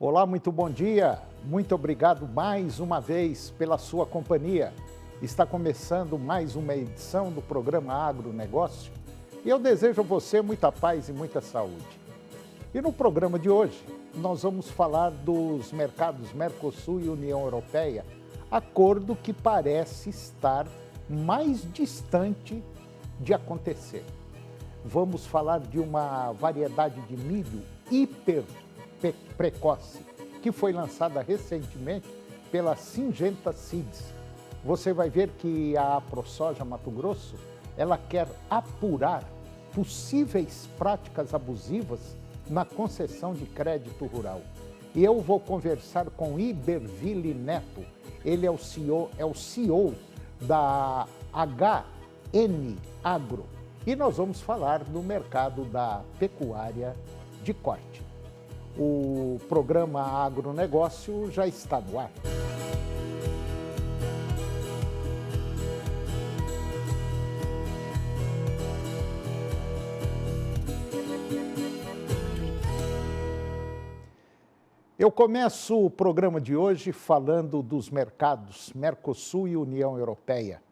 Olá, muito bom dia. Muito obrigado mais uma vez pela sua companhia. Está começando mais uma edição do programa Agronegócio e eu desejo a você muita paz e muita saúde. E no programa de hoje, nós vamos falar dos mercados Mercosul e União Europeia, acordo que parece estar mais distante de acontecer. Vamos falar de uma variedade de milho hiper precoce, que foi lançada recentemente pela Syngenta Seeds. Você vai ver que a ProSoja Mato Grosso, ela quer apurar possíveis práticas abusivas na concessão de crédito rural. E eu vou conversar com Iberville Neto, ele é o CEO da HN Agro. E nós vamos falar do mercado da pecuária de corte. O programa Agronegócio já está no ar. Eu começo o programa de hoje falando dos mercados Mercosul e União Europeia,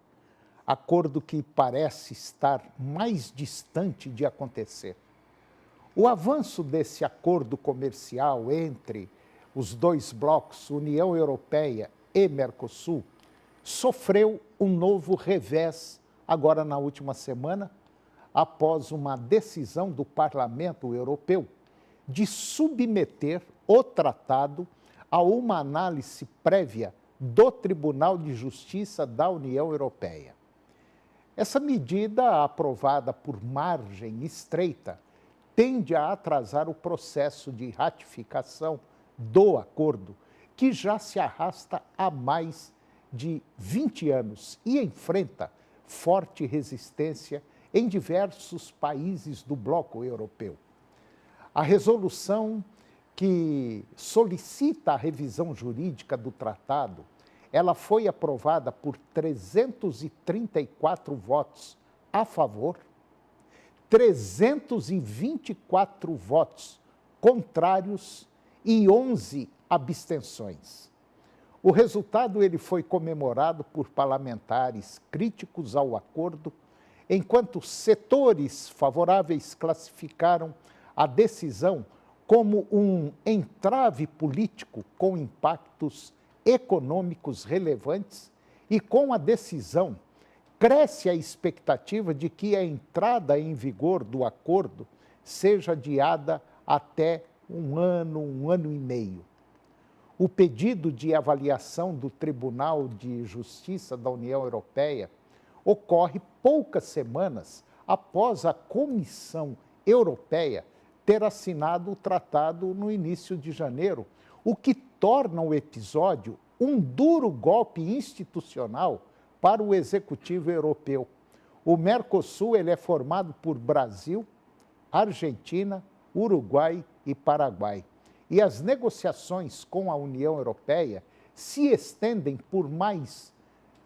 acordo que parece estar mais distante de acontecer. O avanço desse acordo comercial entre os dois blocos, União Europeia e Mercosul, sofreu um novo revés agora na última semana, após uma decisão do Parlamento Europeu de submeter o tratado a uma análise prévia do Tribunal de Justiça da União Europeia. Essa medida, aprovada por margem estreita, tende a atrasar o processo de ratificação do acordo, que já se arrasta há mais de 20 anos e enfrenta forte resistência em diversos países do bloco europeu. A resolução que solicita a revisão jurídica do tratado, ela foi aprovada por 334 votos a favor, 324 votos contrários e 11 abstenções. O resultado ele foi comemorado por parlamentares críticos ao acordo, enquanto setores favoráveis classificaram a decisão como um entrave político com impactos econômicos relevantes e com a decisão cresce a expectativa de que a entrada em vigor do acordo seja adiada até um ano e meio. O pedido de avaliação do Tribunal de Justiça da União Europeia ocorre poucas semanas após a Comissão Europeia ter assinado o tratado no início de janeiro, o que torna o episódio um duro golpe institucional para o Executivo Europeu. O Mercosul ele é formado por Brasil, Argentina, Uruguai e Paraguai. E as negociações com a União Europeia se estendem por mais,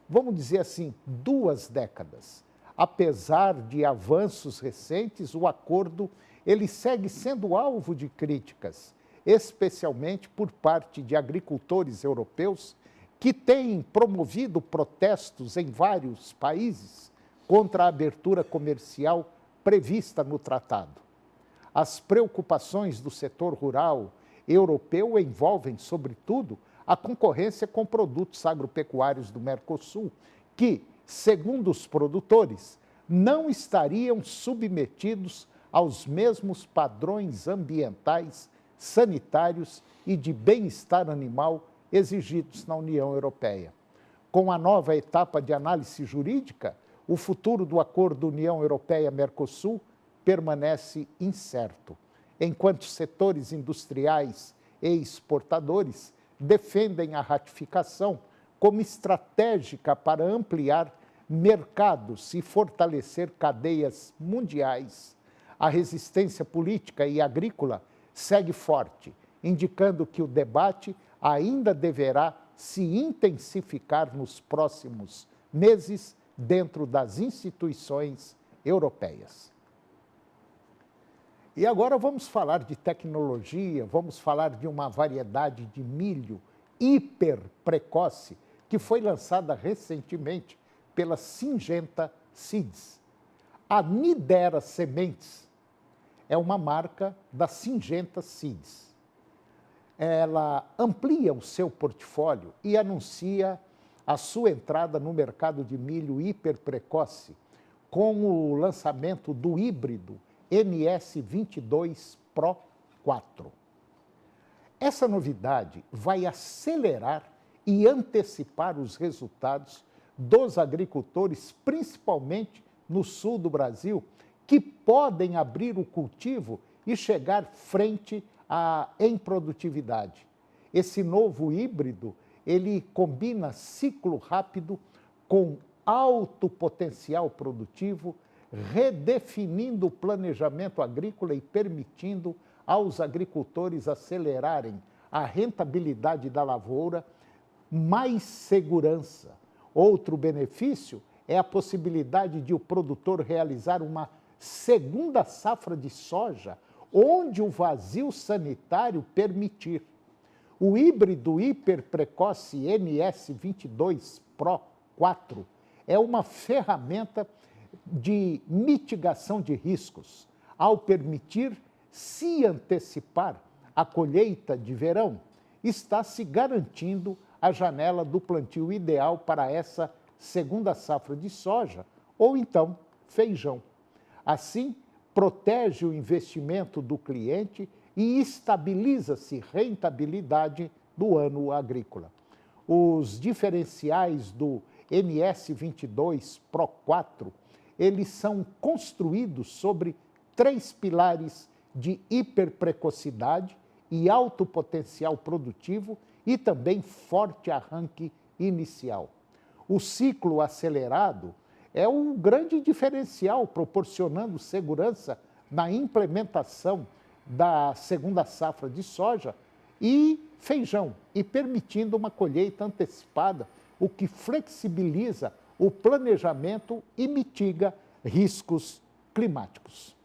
vamos dizer assim, 2 décadas. Apesar de avanços recentes, o acordo ele segue sendo alvo de críticas, especialmente por parte de agricultores europeus que têm promovido protestos em vários países contra a abertura comercial prevista no tratado. As preocupações do setor rural europeu envolvem, sobretudo, a concorrência com produtos agropecuários do Mercosul, que, segundo os produtores, não estariam submetidos aos mesmos padrões ambientais, sanitários e de bem-estar animal exigidos na União Europeia. Com a nova etapa de análise jurídica, o futuro do acordo União Europeia-Mercosul permanece incerto, enquanto setores industriais e exportadores defendem a ratificação como estratégica para ampliar mercados e fortalecer cadeias mundiais. A resistência política e agrícola segue forte, indicando que o debate ainda deverá se intensificar nos próximos meses dentro das instituições europeias. E agora vamos falar de tecnologia, vamos falar de uma variedade de milho hiper precoce que foi lançada recentemente pela Syngenta Seeds. A Nidera Sementes é uma marca da Syngenta Seeds. Ela amplia o seu portfólio e anuncia a sua entrada no mercado de milho hiper precoce com o lançamento do híbrido NS22 Pro 4. Essa novidade vai acelerar e antecipar os resultados dos agricultores, principalmente no sul do Brasil, que podem abrir o cultivo e chegar frente em produtividade. Esse novo híbrido, ele combina ciclo rápido com alto potencial produtivo, redefinindo o planejamento agrícola e permitindo aos agricultores acelerarem a rentabilidade da lavoura, mais segurança. Outro benefício é a possibilidade de o produtor realizar uma segunda safra de soja, onde o vazio sanitário permitir. O híbrido hiperprecoce NS22 Pro 4 é uma ferramenta de mitigação de riscos, ao permitir se antecipar a colheita de verão, está se garantindo a janela do plantio ideal para essa segunda safra de soja ou então feijão. Assim, protege o investimento do cliente e estabiliza-se a rentabilidade do ano agrícola. Os diferenciais do NS22 Pro 4, eles são construídos sobre 3 pilares de hiperprecocidade e alto potencial produtivo e também forte arranque inicial. O ciclo acelerado é um grande diferencial, proporcionando segurança na implementação da segunda safra de soja e feijão, e permitindo uma colheita antecipada, o que flexibiliza o planejamento e mitiga riscos climáticos.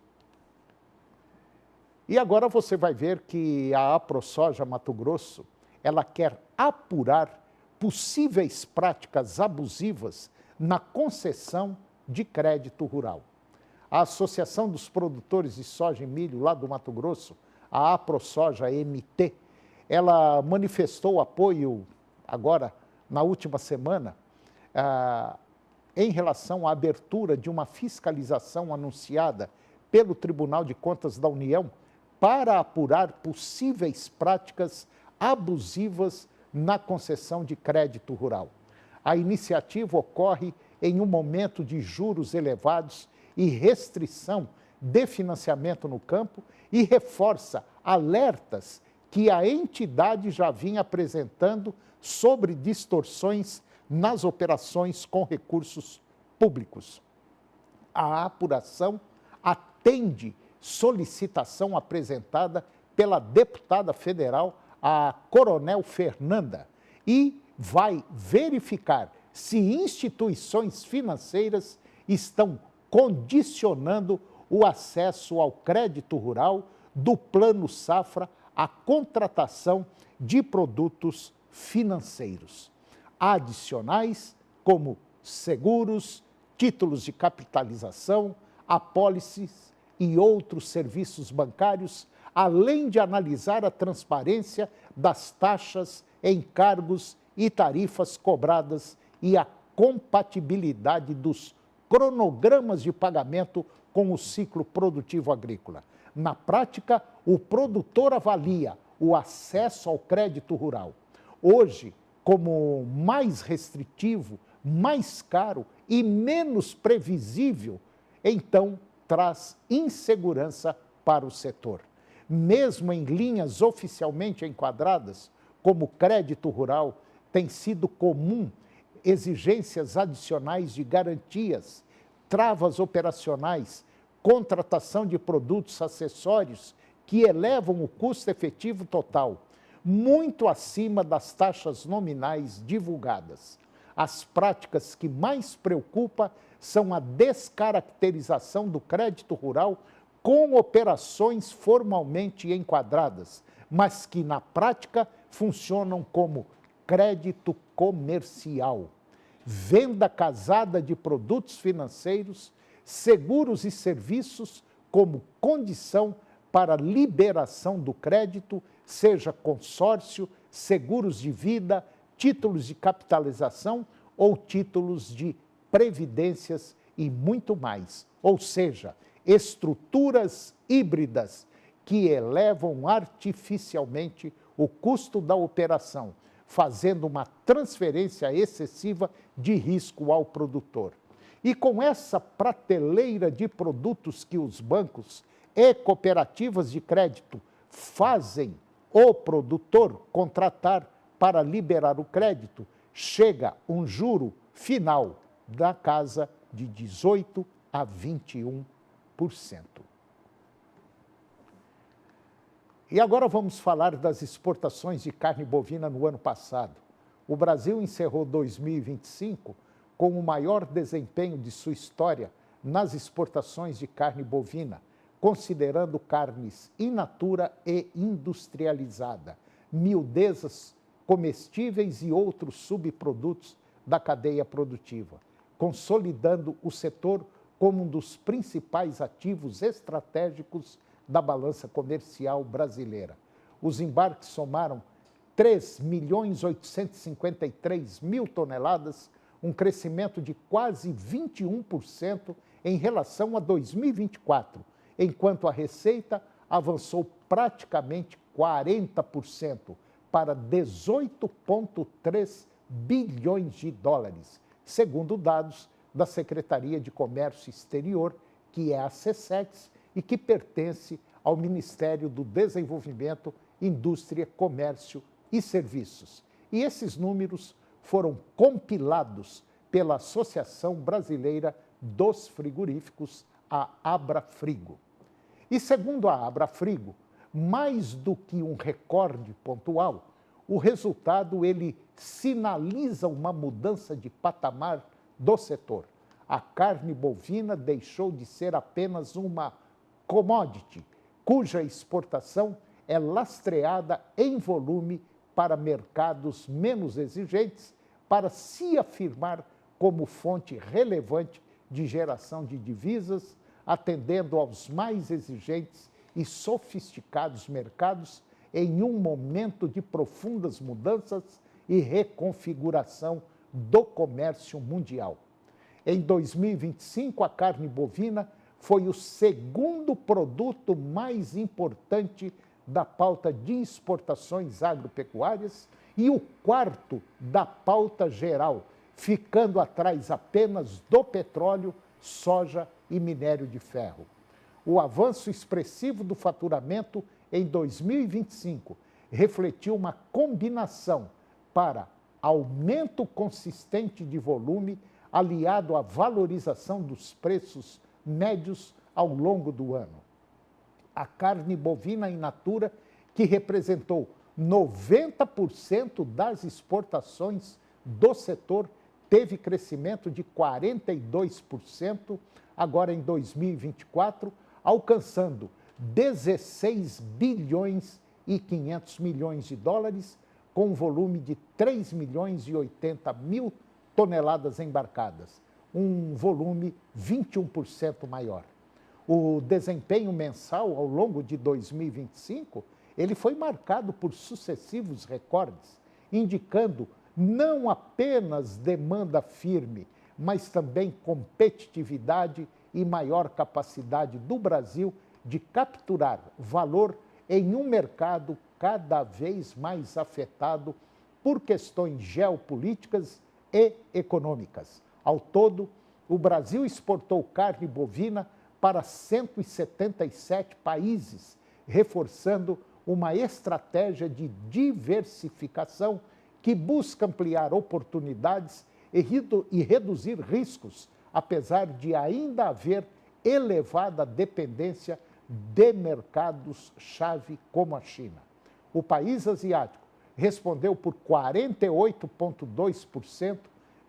E agora você vai ver que a AproSoja Mato Grosso, ela quer apurar possíveis práticas abusivas na concessão de crédito rural. A Associação dos Produtores de Soja e Milho lá do Mato Grosso, a AproSoja MT, ela manifestou apoio agora, na última semana, em relação à abertura de uma fiscalização anunciada pelo Tribunal de Contas da União para apurar possíveis práticas abusivas na concessão de crédito rural. A iniciativa ocorre em um momento de juros elevados e restrição de financiamento no campo e reforça alertas que a entidade já vinha apresentando sobre distorções nas operações com recursos públicos. A apuração atende solicitação apresentada pela deputada federal, a Coronel Fernanda, e vai verificar se instituições financeiras estão condicionando o acesso ao crédito rural do Plano Safra à contratação de produtos financeiros adicionais, como seguros, títulos de capitalização, apólices e outros serviços bancários, além de analisar a transparência das taxas, encargos e tarifas cobradas e a compatibilidade dos cronogramas de pagamento com o ciclo produtivo agrícola. Na prática, o produtor avalia o acesso ao crédito rural. Hoje, como mais restritivo, mais caro e menos previsível, então traz insegurança para o setor. Mesmo em linhas oficialmente enquadradas, como crédito rural, tem sido comum exigências adicionais de garantias, travas operacionais, contratação de produtos acessórios que elevam o custo efetivo total, muito acima das taxas nominais divulgadas. As práticas que mais preocupam são a descaracterização do crédito rural com operações formalmente enquadradas, mas que na prática funcionam como crédito comercial, venda casada de produtos financeiros, seguros e serviços como condição para liberação do crédito, seja consórcio, seguros de vida, títulos de capitalização ou títulos de previdências e muito mais. Ou seja, estruturas híbridas que elevam artificialmente o custo da operação, fazendo uma transferência excessiva de risco ao produtor. E com essa prateleira de produtos que os bancos e cooperativas de crédito fazem o produtor contratar para liberar o crédito, chega um juro final da casa de 18% a 21%. E agora vamos falar das exportações de carne bovina no ano passado. O Brasil encerrou 2025 com o maior desempenho de sua história nas exportações de carne bovina, considerando carnes in natura e industrializada, miudezas, comestíveis e outros subprodutos da cadeia produtiva, consolidando o setor como um dos principais ativos estratégicos da balança comercial brasileira. Os embarques somaram 3.853.000 toneladas, um crescimento de quase 21% em relação a 2024, enquanto a receita avançou praticamente 40% para 18,3 bilhões de dólares, segundo dados da Secretaria de Comércio Exterior, que é a SECEX, e que pertence ao Ministério do Desenvolvimento, Indústria, Comércio e Serviços. E esses números foram compilados pela Associação Brasileira dos Frigoríficos, a Abrafrigo. E segundo a Abrafrigo, mais do que um recorde pontual, o resultado ele sinaliza uma mudança de patamar do setor. A carne bovina deixou de ser apenas uma commodity, cuja exportação é lastreada em volume para mercados menos exigentes, para se afirmar como fonte relevante de geração de divisas, atendendo aos mais exigentes e sofisticados mercados em um momento de profundas mudanças e reconfiguração do comércio mundial. Em 2025, a carne bovina foi o segundo produto mais importante da pauta de exportações agropecuárias e o quarto da pauta geral, ficando atrás apenas do petróleo, soja e minério de ferro. O avanço expressivo do faturamento em 2025 refletiu uma combinação para aumento consistente de volume, aliado à valorização dos preços médios ao longo do ano. A carne bovina in natura, que representou 90% das exportações do setor, teve crescimento de 42% agora em 2024, alcançando 16 bilhões e 500 milhões de dólares, com um volume de 3 milhões e 80 mil toneladas embarcadas, um volume 21% maior. O desempenho mensal ao longo de 2025, ele foi marcado por sucessivos recordes, indicando não apenas demanda firme, mas também competitividade e maior capacidade do Brasil de capturar valor em um mercado cada vez mais afetado por questões geopolíticas e econômicas. Ao todo, o Brasil exportou carne bovina para 177 países, reforçando uma estratégia de diversificação que busca ampliar oportunidades e reduzir riscos, apesar de ainda haver elevada dependência de mercados-chave como a China. O país asiático respondeu por 48,2%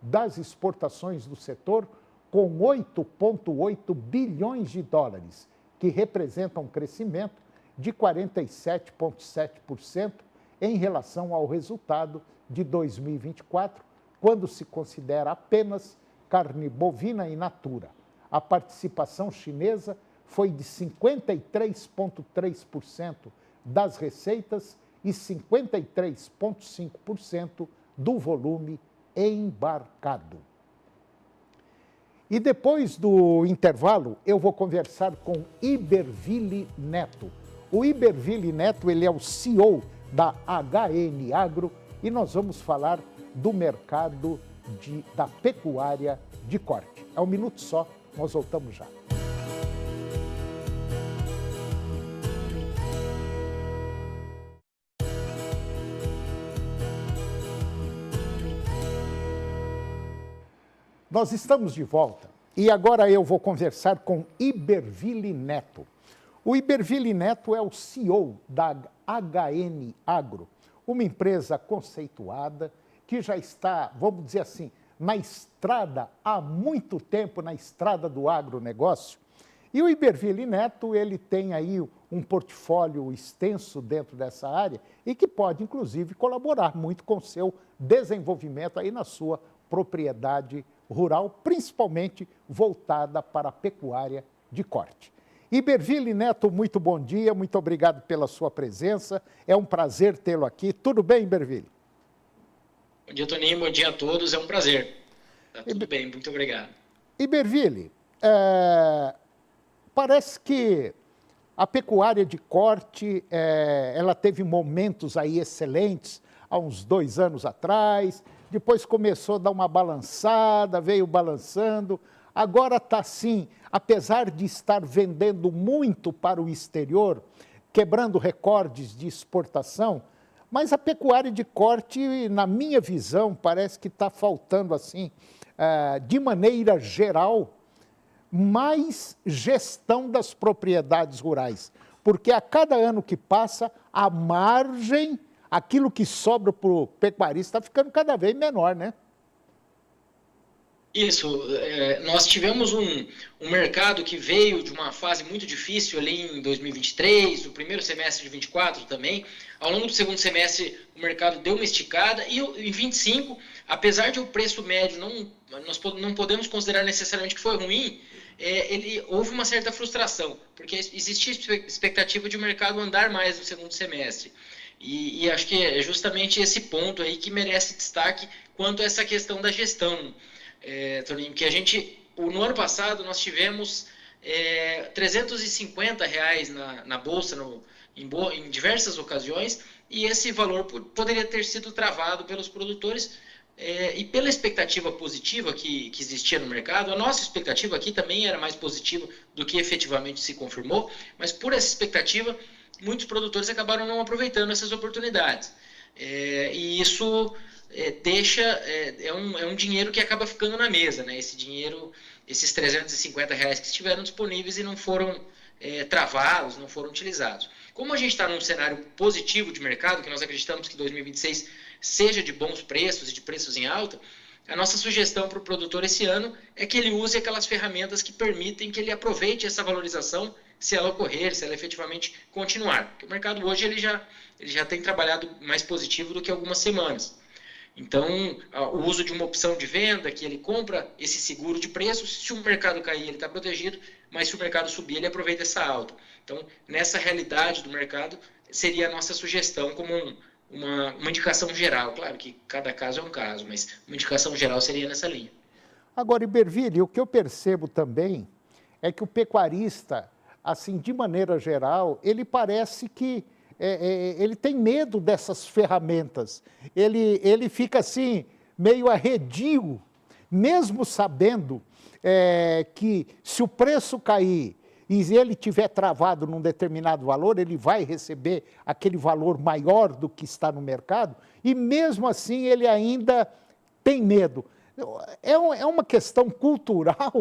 das exportações do setor, com 8,8 bilhões de dólares, que representa um crescimento de 47,7% em relação ao resultado de 2024, quando se considera apenas carne bovina in natura. A participação chinesa foi de 53,3% das receitas e 53,5% do volume embarcado. E depois do intervalo, eu vou conversar com Iberville Neto. O Iberville Neto, ele é o CEO da HN Agro e nós vamos falar do mercado da pecuária de corte. É um minuto só, nós voltamos já. Nós estamos de volta e agora eu vou conversar com Iberville Neto. O Iberville Neto é o CEO da HN Agro, uma empresa conceituada que já está, vamos dizer assim, na estrada há muito tempo, na estrada do agronegócio. E o Iberville Neto, ele tem aí um portfólio extenso dentro dessa área e que pode, inclusive, colaborar muito com o seu desenvolvimento aí na sua propriedade rural, principalmente voltada para a pecuária de corte. Iberville Neto, muito bom dia, muito obrigado pela sua presença, é um prazer tê-lo aqui. Tudo bem, Iberville? Bom dia, Toninho, bom dia a todos, é um prazer. Tá tudo bem, muito obrigado. Iberville, parece que a pecuária de corte, ela teve momentos aí excelentes, há uns 2 anos atrás, depois começou a dar uma balançada, veio balançando, agora está assim, apesar de estar vendendo muito para o exterior, quebrando recordes de exportação, mas a pecuária de corte, na minha visão, parece que está faltando assim, de maneira geral, mais gestão das propriedades rurais, porque a cada ano que passa, a margem, aquilo que sobra para o pecuarista está ficando cada vez menor, né? Isso, nós tivemos um mercado que veio de uma fase muito difícil ali em 2023, o primeiro semestre de 2024 também. Ao longo do segundo semestre, o mercado deu uma esticada e em 25, apesar de o preço médio nós não podemos considerar necessariamente que foi ruim, houve uma certa frustração, porque existia expectativa de o mercado andar mais no segundo semestre. E acho que é justamente esse ponto aí que merece destaque quanto a essa questão da gestão, Toninho, que no ano passado nós tivemos R$350 na Bolsa em diversas ocasiões, e esse valor poderia ter sido travado pelos produtores, e pela expectativa positiva que existia no mercado. A nossa expectativa aqui também era mais positiva do que efetivamente se confirmou, mas por essa expectativa, muitos produtores acabaram não aproveitando essas oportunidades. E isso é um dinheiro que acaba ficando na mesa, né? Esse dinheiro, esses R$350 que estiveram disponíveis e não foram travados, não foram utilizados. Como a gente está num cenário positivo de mercado, que nós acreditamos que 2026 seja de bons preços e de preços em alta, a nossa sugestão para o produtor esse ano é que ele use aquelas ferramentas que permitem que ele aproveite essa valorização, se ela ocorrer, se ela efetivamente continuar. Porque o mercado hoje ele já tem trabalhado mais positivo do que algumas semanas. Então, o uso de uma opção de venda, que ele compra esse seguro de preços, se o mercado cair, ele está protegido, mas se o mercado subir, ele aproveita essa alta. Então, nessa realidade do mercado, seria a nossa sugestão como uma indicação geral. Claro que cada caso é um caso, mas uma indicação geral seria nessa linha. Agora, Iberville, o que eu percebo também é que o pecuarista, assim, de maneira geral, ele parece que ele tem medo dessas ferramentas. Ele fica assim, meio arredio, mesmo sabendo que se o preço cair e ele tiver travado num determinado valor, ele vai receber aquele valor maior do que está no mercado, e mesmo assim ele ainda tem medo. É uma questão cultural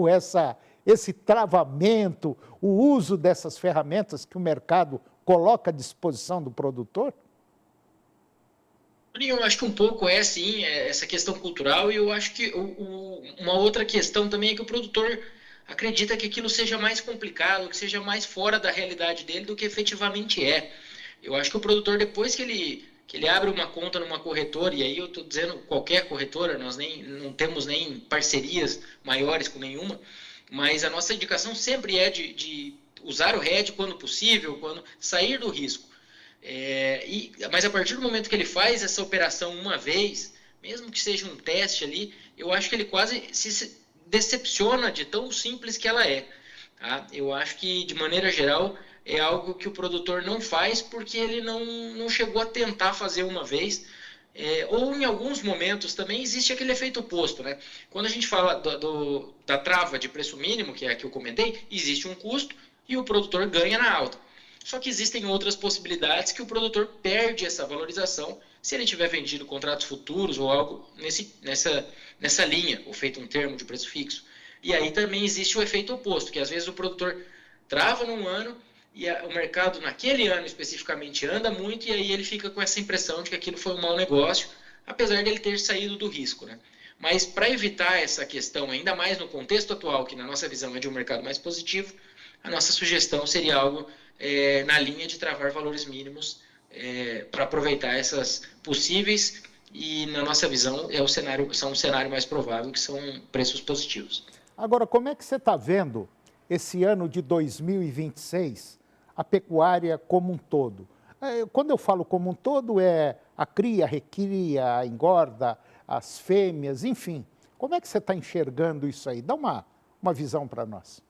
esse travamento, o uso dessas ferramentas que o mercado coloca à disposição do produtor? Eu acho que um pouco sim, essa questão cultural, e eu acho que uma outra questão também é que o produtor, acredita que aquilo seja mais complicado, que seja mais fora da realidade dele do que efetivamente é. Eu acho que o produtor, depois que ele abre uma conta numa corretora, e aí eu estou dizendo qualquer corretora, nós não temos nem parcerias maiores com nenhuma, mas a nossa indicação sempre é de usar o hedge quando possível, quando sair do risco. Mas a partir do momento que ele faz essa operação uma vez, mesmo que seja um teste ali, eu acho que ele quase se decepciona de tão simples que ela é. Tá? Eu acho que, de maneira geral, é algo que o produtor não faz porque ele não chegou a tentar fazer uma vez. Ou em alguns momentos também existe aquele efeito oposto, né? Quando a gente fala da trava de preço mínimo, que é a que eu comentei, existe um custo e o produtor ganha na alta. Só que existem outras possibilidades que o produtor perde essa valorização se ele tiver vendido contratos futuros ou algo nessa linha, ou feito um termo de preço fixo. E aí também existe o efeito oposto, que às vezes o produtor trava num ano e o mercado naquele ano especificamente anda muito e aí ele fica com essa impressão de que aquilo foi um mau negócio, apesar de ele ter saído do risco, né? Mas para evitar essa questão, ainda mais no contexto atual, que na nossa visão é de um mercado mais positivo, a nossa sugestão seria algo na linha de travar valores mínimos para aproveitar essas possíveis e, na nossa visão, são um cenário mais provável, que são preços positivos. Agora, como é que você está vendo esse ano de 2026, a pecuária como um todo? Quando eu falo como um todo, é a cria, a recria, a engorda, as fêmeas, enfim. Como é que você está enxergando isso aí? Dá uma visão para nós.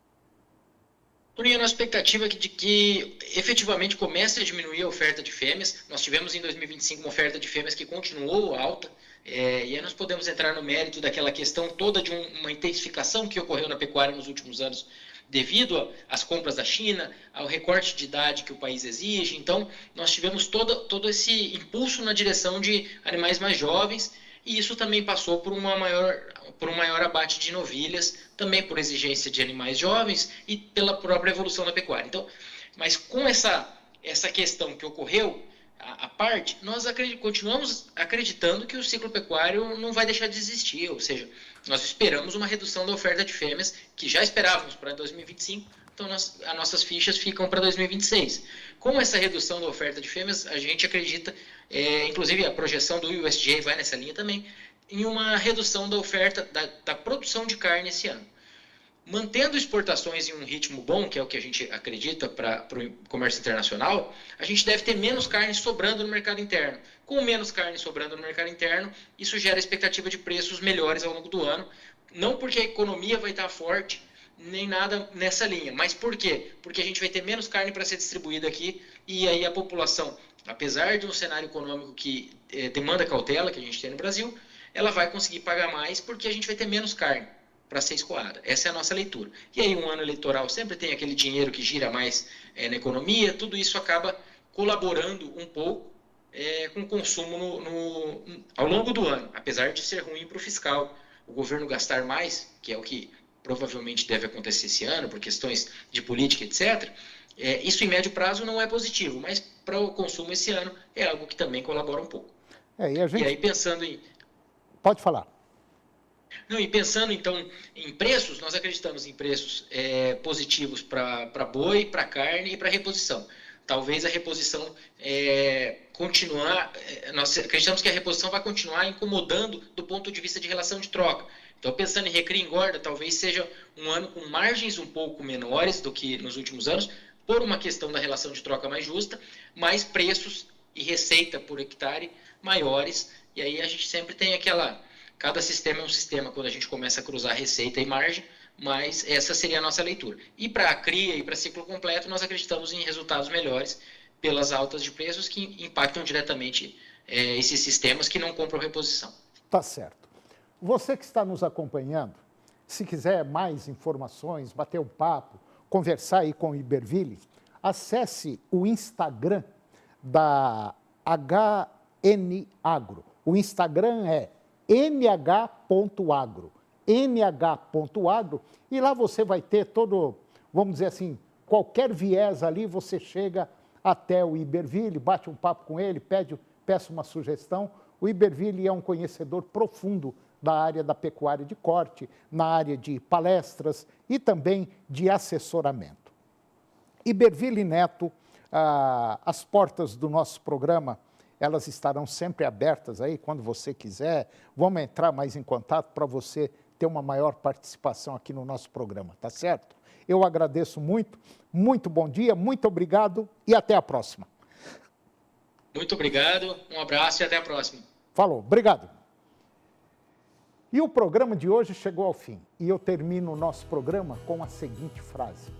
Toninho, a nossa expectativa é de que efetivamente comece a diminuir a oferta de fêmeas. Nós tivemos em 2025 uma oferta de fêmeas que continuou alta, e aí nós podemos entrar no mérito daquela questão toda de uma intensificação que ocorreu na pecuária nos últimos anos, devido às compras da China, ao recorte de idade que o país exige. Então, nós tivemos todo esse impulso na direção de animais mais jovens, e isso também passou por um maior abate de novilhas, também por exigência de animais jovens e pela própria evolução da pecuária. Então, mas com essa questão que ocorreu, à parte, nós continuamos acreditando que o ciclo pecuário não vai deixar de existir, ou seja, nós esperamos uma redução da oferta de fêmeas, que já esperávamos para 2025, então as nossas fichas ficam para 2026. Com essa redução da oferta de fêmeas, a gente acredita, inclusive a projeção do USDA vai nessa linha também, em uma redução da oferta da produção de carne esse ano. Mantendo exportações em um ritmo bom, que é o que a gente acredita para o comércio internacional, a gente deve ter menos carne sobrando no mercado interno. Com menos carne sobrando no mercado interno, isso gera expectativa de preços melhores ao longo do ano. Não porque a economia vai estar forte, nem nada nessa linha. Mas por quê? Porque a gente vai ter menos carne para ser distribuída aqui e aí a população, apesar de um cenário econômico que demanda cautela, que a gente tem no Brasil, ela vai conseguir pagar mais porque a gente vai ter menos carne para ser escoada. Essa é a nossa leitura. E aí um ano eleitoral sempre tem aquele dinheiro que gira mais na economia, tudo isso acaba colaborando um pouco com o consumo ao longo do ano, apesar de ser ruim para o fiscal. O governo gastar mais, que é o que provavelmente deve acontecer esse ano, por questões de política, etc., isso em médio prazo não é positivo, mas para o consumo esse ano é algo que também colabora um pouco. E aí pensando em... Pode falar. Não, e pensando então em preços, nós acreditamos em preços positivos para boi, para carne e para reposição. Talvez a reposição continuar, nós acreditamos que a reposição vai continuar incomodando do ponto de vista de relação de troca. Então, pensando em recria e engorda, talvez seja um ano com margens um pouco menores do que nos últimos anos, por uma questão da relação de troca mais justa, mas preços e receita por hectare maiores, e aí a gente sempre tem cada sistema é um sistema quando a gente começa a cruzar receita e margem, mas essa seria a nossa leitura. E para a cria e para ciclo completo, nós acreditamos em resultados melhores pelas altas de preços que impactam diretamente esses sistemas que não compram reposição. Tá certo. Você que está nos acompanhando, se quiser mais informações, bater um papo, conversar aí com o Iberville, acesse o Instagram da HN Agro. O Instagram é nh.agro, nh.agro, e lá você vai ter todo, vamos dizer assim, qualquer viés ali, você chega até o Iberville, bate um papo com ele, peça uma sugestão. O Iberville é um conhecedor profundo da área da pecuária de corte, na área de palestras e também de assessoramento. Iberville Neto, as portas do nosso programa, elas estarão sempre abertas aí, quando você quiser. Vamos entrar mais em contato para você ter uma maior participação aqui no nosso programa, tá certo? Eu agradeço muito, muito bom dia, muito obrigado e até a próxima. Muito obrigado, um abraço e até a próxima. Falou, obrigado. E o programa de hoje chegou ao fim. E eu termino o nosso programa com a seguinte frase: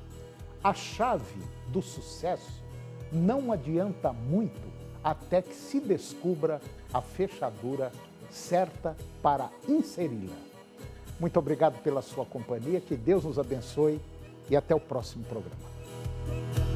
a chave do sucesso não adianta muito até que se descubra a fechadura certa para inseri-la. Muito obrigado pela sua companhia, que Deus nos abençoe e até o próximo programa.